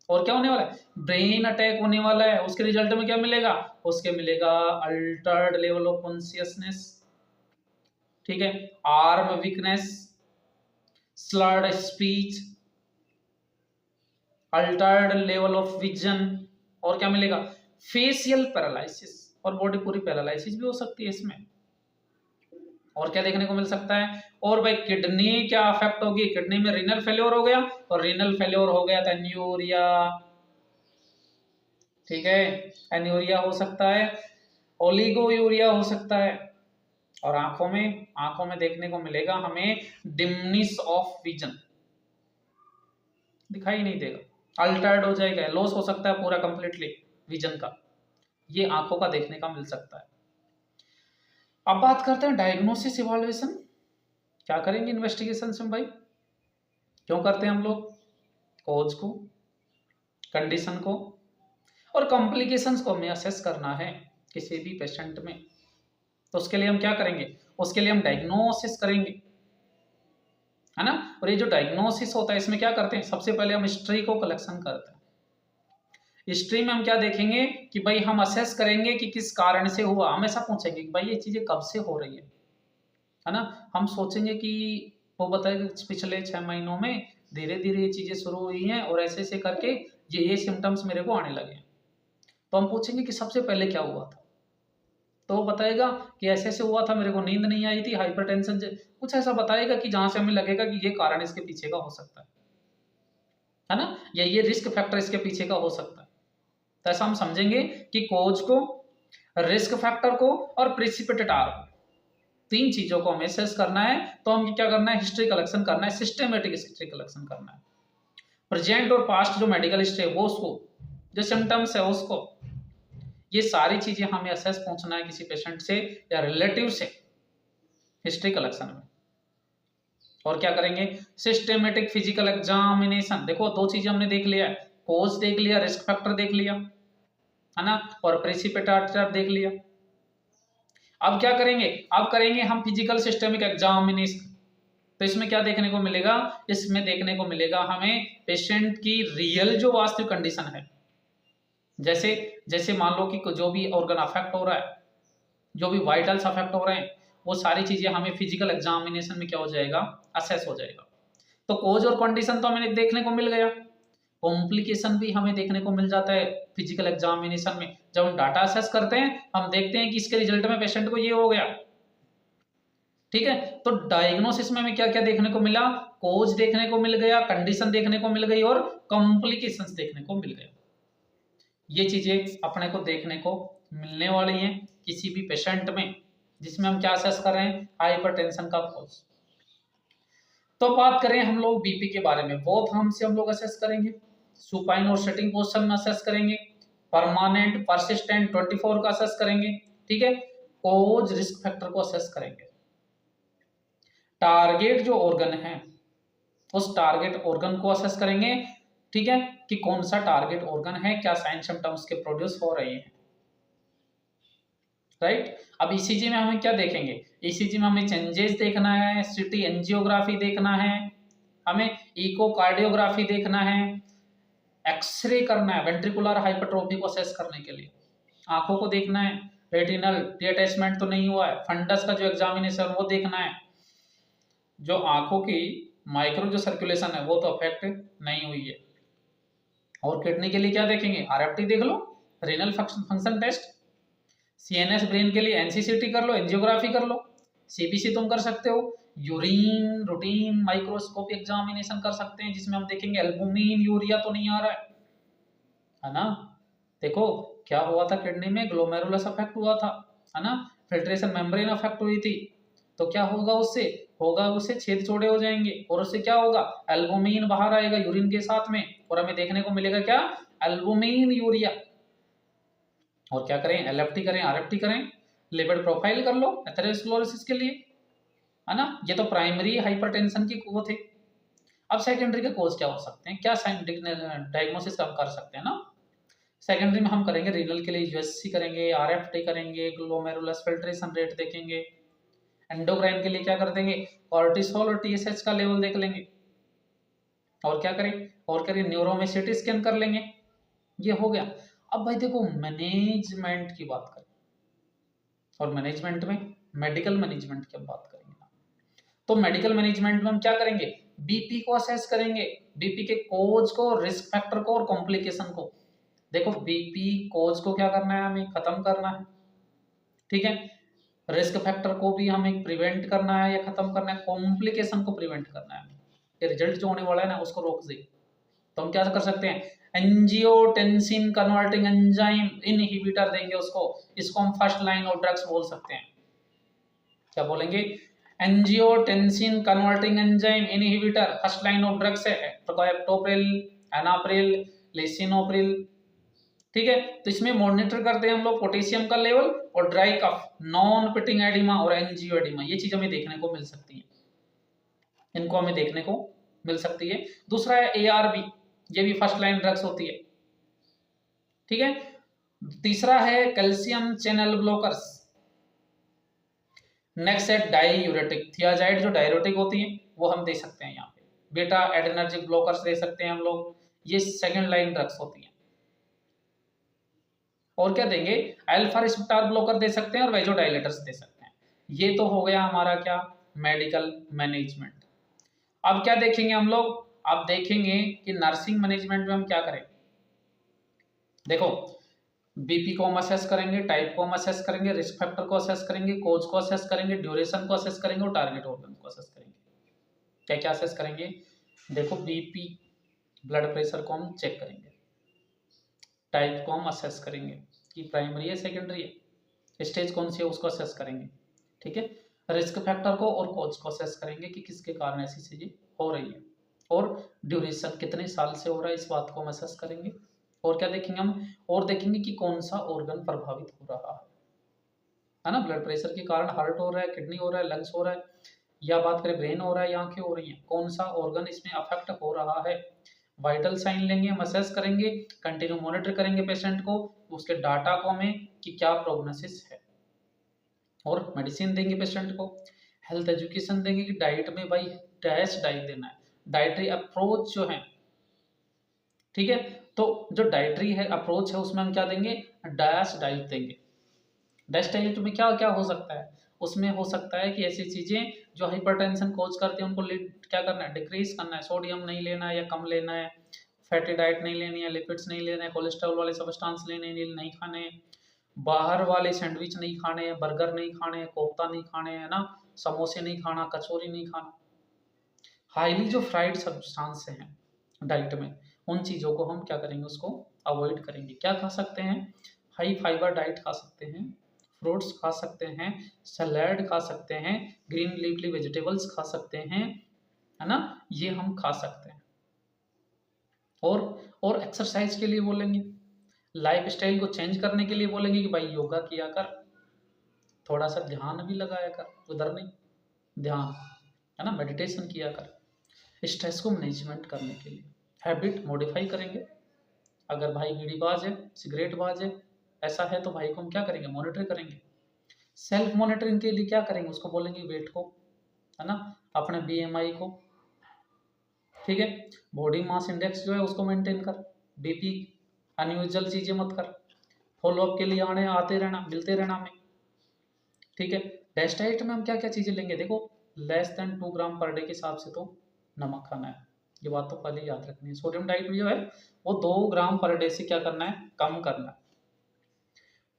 और क्या होने वाला है, ब्रेन अटैक होने वाला है। उसके रिजल्ट में क्या मिलेगा, उसके मिलेगा अल्टर्ड लेवल ऑफ कॉन्शियसनेस, ठीक है, arm weakness, slurred speech, Altered level of vision, और क्या मिलेगा, फेशियल पैरालिसिस, और बॉडी पूरी पैरालिसिस भी हो सकती है इसमें। और क्या देखने को मिल सकता है, और भाई किडनी क्या अफेक्ट होगी, किडनी में रीनल फेल्योर हो गया, और रीनल फेल्योर हो गया तो एन्यूरिया, ठीक है, एन्यूरिया हो सकता है, ओलिगोयूरिया हो सकता है। और आंखों में देखने को मिलेगा हमें डिमनिस ऑफ विजन, दिखाई नहीं देगा, अल्टर्ड हो जाएगा, लॉस हो सकता है पूरा कंप्लीटली विजन का, ये आंखों का देखने का मिल सकता है। अब बात करते हैं डायग्नोसिस इवैल्यूएशन, क्या करेंगे इन्वेस्टिगेशन में भाई, क्यों करते हैं हम लोग, कॉज को, कंडीशन को और कॉम्प्लिकेशंस को हमें असेस करना है किसी भी पेशेंट में। तो उसके लिए हम क्या करेंगे, उसके लिए हम डायग्नोसिस करेंगे, है ना। और ये जो डायग्नोसिस होता है इसमें क्या करते हैं, सबसे पहले हम हिस्ट्री को कलेक्शन करते हैं। हिस्ट्री में हम क्या देखेंगे कि भाई हम असेस करेंगे कि किस कारण से हुआ, हम ऐसा पूछेंगे कि भाई ये चीजें कब से हो रही है ना। हम सोचेंगे कि वो बताए पिछले 6 महीनों में धीरे धीरे ये चीजें शुरू हुई हैं और ऐसे ऐसे करके ये सिम्टम्स मेरे को आने लगे हैं। तो हम पूछेंगे कि सबसे पहले क्या हुआ था, तो वो बताएगा कि ऐसे ऐसे हुआ था, मेरे को नींद नहीं आई थी, हाइपरटेंशन, कुछ ऐसा बताएगा कि जहां से हमें लगेगा कि ये कारण इसके पीछे का हो सकता है ना, या ये रिस्क फैक्टर इसके पीछे का हो सकता है। तो ऐसा हम समझेंगे कि कोज को, रिस्क फैक्टर को और प्रिसिपिटेट आर को, 3 चीजों को हमें असेस करना है। तो हम क्या करना है, हिस्ट्री कलेक्शन करना है, सिस्टमेटिक हिस्ट्री कलेक्शन करना है, प्रेजेंट और पास्ट जो मेडिकल हिस्ट्री है वो उसको, जो सिम्टम्स है उसको, ये सारी चीजें हमें असेस पूछना है किसी पेशेंट से या रिलेटिव से हिस्ट्री कलेक्शन में। और क्या करेंगे, सिस्टमेटिक फिजिकल एग्जामिनेशन। देखो 2 चीजें हमने देख लिया है, कोज देख लिया, रिस्क फैक्टर देख लिया, है ना, और प्रेसिपिटेटर देख लिया। अब क्या करेंगे, अब करेंगे हम फिजिकल सिस्टमिक एग्जामिनेशन। तो इसमें क्या देखने को मिलेगा, इसमें देखने को मिलेगा हमें पेशेंट की रियल जो वास्तविक कंडीशन है, जैसे जैसे मान लो कि जो भी ऑर्गन अफेक्ट हो रहा है, जो भी वाइटल्स अफेक्ट हो रहे हैं, वो सारी चीजें हमें फिजिकल एग्जामिनेशन में क्या हो जाएगा, असेस हो जाएगा। तो कोज और कंडीशन तो हमें देखने को मिल गया, कॉम्प्लिकेशन भी हमें देखने को मिल जाता है फिजिकल एग्जामिनेशन में। जब हम डाटा असेस करते हैं हम देखते हैं कि इसके रिजल्ट में पेशेंट को ये हो गया, ठीक है। तो डायग्नोसिस में हमें क्या क्या देखने को मिला, कोज देखने को मिल गया, कंडीशन देखने को मिल गई और कॉम्प्लिकेशंस देखने को मिल गया। ये चीजें अपने को देखने को मिलने वाली हैं किसी भी पेशेंट में जिसमें हम क्या असेस कर रहे हैं, हाइपरटेंशन का कोज। तो बात करें हम लोग बीपी के बारे में, बोथ आर्म से हम लोग असेस करेंगे, सुपाइन और सिटिंग पोजीशन में असेस करेंगे, परमानेंट, परसिस्टेंट, 24 का असेस करेंगे, ठीक है। कोज, रिस्क फैक्टर को असेस करेंगे। टारगेट जो ऑर्गन है उस टारगेट ऑर्गन को असेस करेंगे, ठीक है, कि कौन सा टारगेट ऑर्गन है, क्या साइन सिम्टम्स के प्रोड्यूस हो रहे हैं, राइट। अब ईसीजी में हमें क्या देखेंगे, ईसीजी में हमें चेंजेस देखना है, सिटी एंजियोग्राफी देखना है, हमें इकोकार्डियोग्राफी देखना है, एक्सरे करना है वेंट्रिकुलर हाइपरट्रोफी को असेस करने के लिए, आंखों को देखना है, रेटिनल डीअटैचमेंट तो नहीं हुआ है, फंडस का जो एग्जामिनेशन वो देखना है, जो आंखों की माइक्रो जो सर्कुलेशन है वो तो अफेक्ट नहीं हुई है। और किडनी के लिए क्या देखेंगे, आरएफटी देख लो, renal function test, CNS brain के लिए एनसीसीटी कर लो, एंजियोग्राफी कर लो, सीबीसी तुम कर सकते हो, यूरिन रूटीन माइक्रोस्कोपी एग्जामिनेशन कर सकते हैं जिसमें हम देखेंगे एल्बुमिन यूरिया तो नहीं आ रहा है ना। देखो क्या हुआ था किडनी में, ग्लोमेरुलस अफेक्ट हुआ था, है ना, फिल्ट्रेशन मेम्ब्रेन अफेक्ट हुई थी, तो क्या होगा उससे, होगा उससे छेद चौड़े हो जाएंगे और उससे क्या होगा, एल्बुमिन बाहर आएगा यूरिन के साथ में और हमें देखने को मिलेगा क्या, एल्बुमिन यूरिया। और क्या करें, एलएफटी करें, आरएफटी करें, लिपिड प्रोफाइल कर लो एथेरोस्क्लेरोसिस के लिए, है ना। ये तो प्राइमरी हाइपरटेंशन की वो थे। अब सेकेंडरी के कोज क्या हो सकते हैं, क्या डायग्नोसिस हम कर सकते हैं ना। सेकेंडरी में हम करेंगे रीनल के लिए यूएससी करेंगे, आरएफटी करेंगे, ग्लोमेरुलस फिल्ट्रेशन रेट देखेंगे, एंडोक्राइन के लिए क्या कर देंगे, कॉर्टिसोल और टीएसएच का लेवल देख लेंगे, और क्या करें, और करें न्यूरो में सीटी स्कैन कर लेंगे, ये हो गया। अब भाई देखो मैनेजमेंट की बात करें, और मैनेजमेंट में मेडिकल मैनेजमेंट की बात करेंगे, तो मेडिकल मैनेजमेंट में हम क्या करेंगे, बीपी को असेस करेंगे, बीपी के कोज को, रिस्क फैक्टर को और कॉम्प्लिकेशन को। देखो बीपी कोज को क्या करना है, हमें खत्म करना है, ठीक है, रिस्क फैक्टर को भी हमें प्रिवेंट करना है या खत्म करना है, कॉम्प्लिकेशन को प्रिवेंट करना है, ये रिजल्ट जो होने वाला है ना उसको रोक दे। तो हम क्या कर सकते हैं, एंजियोटेंसिन कन्वर्टिंग एंजाइम इनहिबिटर देंगे उसको, इसको हम फर्स्ट लाइन ऑफ ड्रग्स बोल सकते हैं। क्या बोलेंगे, angiotensin converting enzyme inhibitor first line of drugs है, एप्टोप्रिल, एनाप्रिल, लिसिनोप्रिल, ठीक है। तो इसमें मॉनिटर करते हैं हम लोग पोटेशियम का लेवल और dry cough, non pitting oedema और एंजियो एडिमा, ये चीज हमें देखने को मिल सकती है, इनको हमें देखने को मिल सकती है। दूसरा है एआरबी, ये भी फर्स्ट लाइन ड्रग्स होती है, ठीक है। तीसरा है कैल्शियम चैनल ब्लॉकर्स, नेक्स्ट है डाईयूरेटिक, थियाजाइड जो डायरेटिक होती है वो हम दे सकते हैं यहाँ पे, बीटा एड्रेनर्जिक ब्लॉकर्स दे सकते हैं हम लोग, ये सेकंड लाइन ड्रग्स होती हैं। और क्या देंगे, अल्फा रिसेप्टर ब्लॉकर दे सकते हैं और वेजोडाइलेटर्स दे सकते हैं। ये तो हो गया हमारा क्या, मेडिकल मैनेजमेंट। अब क्या देखेंगे हम लोग, अब देखेंगे कि नर्सिंग मैनेजमेंट में हम क्या करें। देखो बीपी को हम असेस करेंगे, टाइप को हम असेस करेंगे, रिस्क फैक्टर को असेस करेंगे, कोज को असेस करेंगे, ड्यूरेशन को असेस करेंगे और टारगेट ऑर्गन को असेस करेंगे। क्या क्या असेस करेंगे, देखो बीपी ब्लड प्रेशर को हम चेक करेंगे, टाइप को हम असेस करेंगे कि प्राइमरी है सेकेंडरी है, स्टेज कौन सी है उसको असेस करेंगे, ठीक है। रिस्क फैक्टर को और कोज को असेस करेंगे कि किसके कारण ऐसी चीजें हो रही है, और ड्यूरेशन कितने साल से हो रहा है इस बात को हम असेस करेंगे। और क्या देखेंगे हम, और देखेंगे कि कौन सा ऑर्गन प्रभावित हो रहा है ना, ब्लड प्रेशर के कारण हार्ट हो रहा है, किडनी हो रहा है, लंग्स हो रहा है, या बात करें ब्रेन हो रहा है या आंखें हो रही हैं, कौन सा ऑर्गन इसमें अफेक्ट हो रहा है। वाइटल साइन लेंगे, हम असेस करेंगे, कंटिन्यू मॉनिटर करेंगे पेशेंट को, उसके डाटा को हमें कि क्या प्रोग्नोसिस है, और मेडिसिन देंगे पेशेंट को, हेल्थ एजुकेशन देंगे कि डाइट में भाई डैश डाइट देना है, डाइटरी अप्रोच जो है, ठीक है। तो जो डाइटरी है अप्रोच है उसमें हम क्या देंगे, डैश डाइट देंगे। डैश डाइट में क्या क्या हो सकता है, उसमें हो सकता है कि ऐसी चीजें जो हाइपरटेंशन कोज करती है उनको क्या करना है, डिक्रीज करना है, सोडियम नहीं लेना है या कम लेना है, फैटी डाइट नहीं लेनी है, लिपिड्स नहीं लेना है, कोलेस्ट्रॉल वाले सब्सटेंस लेने नहीं खाने, बाहर वाले सैंडविच नहीं खाने हैं, बर्गर नहीं खाने हैं, कोफ्ता नहीं खाने हैं ना, समोसे नहीं खाना, कचौरी नहीं खाना, हाईली जो फ्राइड सब्सटेंस हैं डाइट में, उन चीज़ों को हम क्या करेंगे, उसको अवॉइड करेंगे। क्या खा सकते हैं, हाई फाइबर डाइट खा सकते हैं, फ्रूट्स खा सकते हैं, सलाद खा सकते हैं, ग्रीन लीफी वेजिटेबल्स खा सकते हैं, है ना, ये हम खा सकते हैं। और एक्सरसाइज के लिए बोलेंगे, लाइफ स्टाइल को चेंज करने के लिए बोलेंगे कि भाई योगा किया कर, थोड़ा सा ध्यान भी लगाया कर, उधर नहीं ध्यान, है ना, मेडिटेशन किया कर, स्ट्रेस को मैनेजमेंट करने के लिए हैबिट मॉडिफाई करेंगे। अगर भाई बीड़ीबाज है, सिगरेट बाज है, ऐसा है तो भाई को हम क्या करेंगे, मॉनिटर करेंगे। सेल्फ मॉनिटरिंग के लिए क्या करेंगे, उसको बोलेंगे वेट को, है ना, अपने बीएमआई को, ठीक है, बॉडी मास इंडेक्स जो है उसको मेंटेन कर, बीपी अनयूजुअल चीज़ें मत कर, फॉलोअप के लिए आते रहना, मिलते रहना हमें, ठीक है। डेस्ट डाइट में हम क्या क्या चीज़ें लेंगे, देखो लेस देन 2 ग्राम पर डे के हिसाब से तो नमक खाना है, ये बात तो पहले याद रखनी है। सोडियम डाइट में जो है वो 2 ग्राम पर डे से क्या करना है, कम करना है।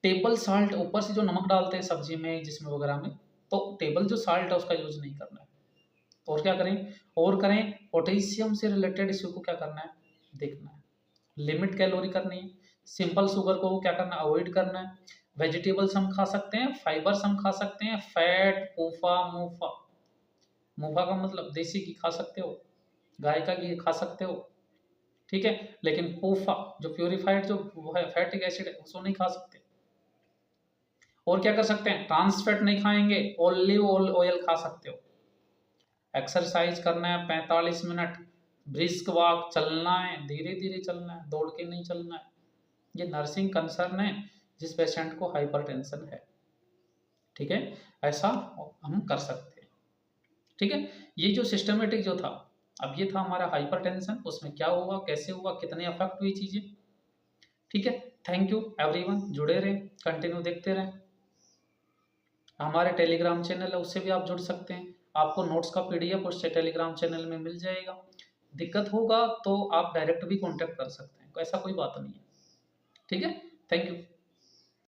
टेबल साल्ट, ऊपर से जो नमक डालते हैं सब्जी में जिसमें वगैरह में, तो टेबल जो साल्ट है उसका यूज नहीं करना है। और क्या करें, और करें पोटेशियम से रिलेटेड इश्यू को क्या करना है, देखना है। लिमिट कैलोरी करनी है, सिंपल शुगर को क्या करना है, अवॉइड करना है। वेजिटेबल्स हम खा सकते हैं, फाइबर्स हम खा सकते हैं, फैट पूफा मूफा, मूफा का मतलब देसी घी खा सकते हो, गाय का घी खा सकते हो, ठीक है। लेकिन पूफा जो प्योरीफाइड जो वो है फैटिक एसिड है उसको नहीं खा सकते। और क्या कर सकते हैं, ट्रांस फैट नहीं खाएंगे, ओलिव ऑयल खा सकते हो। एक्सरसाइज करना है 45 मिनट, ब्रिस्क वॉक, चलना है, धीरे धीरे चलना है, दौड़ के नहीं चलना है। ये नर्सिंग कंसर्न है जिस पेशेंट को हाइपरटेंशन है, ठीक है, ऐसा हम कर सकते हैं, ठीक है। ये जो सिस्टमेटिक जो था, अब ये था हमारा हाइपरटेंशन, उसमें क्या हुआ, कैसे हुआ, कितने अफेक्ट हुई चीजें, ठीक है। थैंक यू एवरीवन, जुड़े रहें, कंटिन्यू देखते रहें। हमारे टेलीग्राम चैनल है उससे भी आप जुड़ सकते हैं, आपको नोट्स का पीडीएफ उससे टेलीग्राम चैनल में मिल जाएगा। दिक्कत होगा तो आप डायरेक्ट भी कांटेक्ट कर सकते हैं, ऐसा कोई बात नहीं है, ठीक है। Thank you.